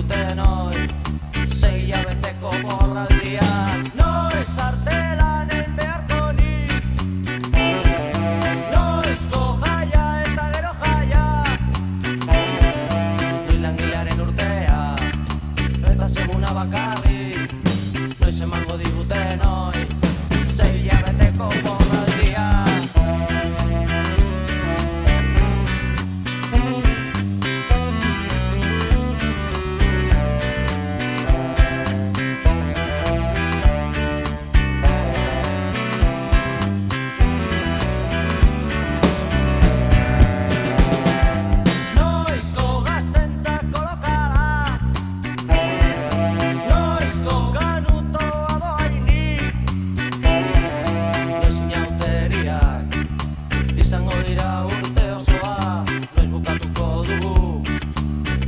digute noiz, 6 hilabeteko borraldian. Noiz arte lan egin beharko nik, noizko jaia eta gero jaia, ni langilearen urtea, eta seguna bakarrik, noiz emango digute noiz, 6 hilabeteko borraldian.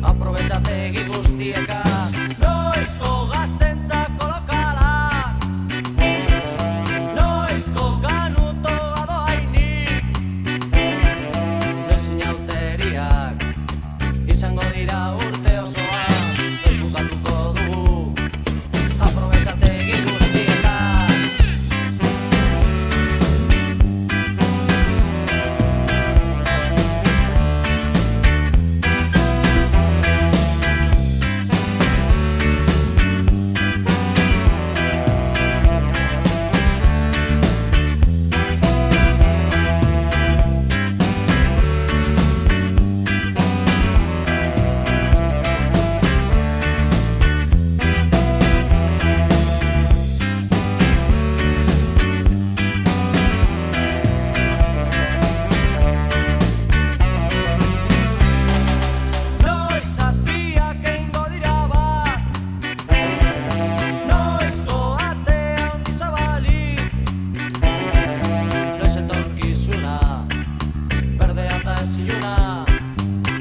Aprobetxategi guztieka, noizko gaztentzako lokalak, noizko kanuto adoainik, noiz inauteriak izango dira urte osoa, noiz bukatuko dugu aprobetxategi guztieka.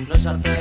Noiz artea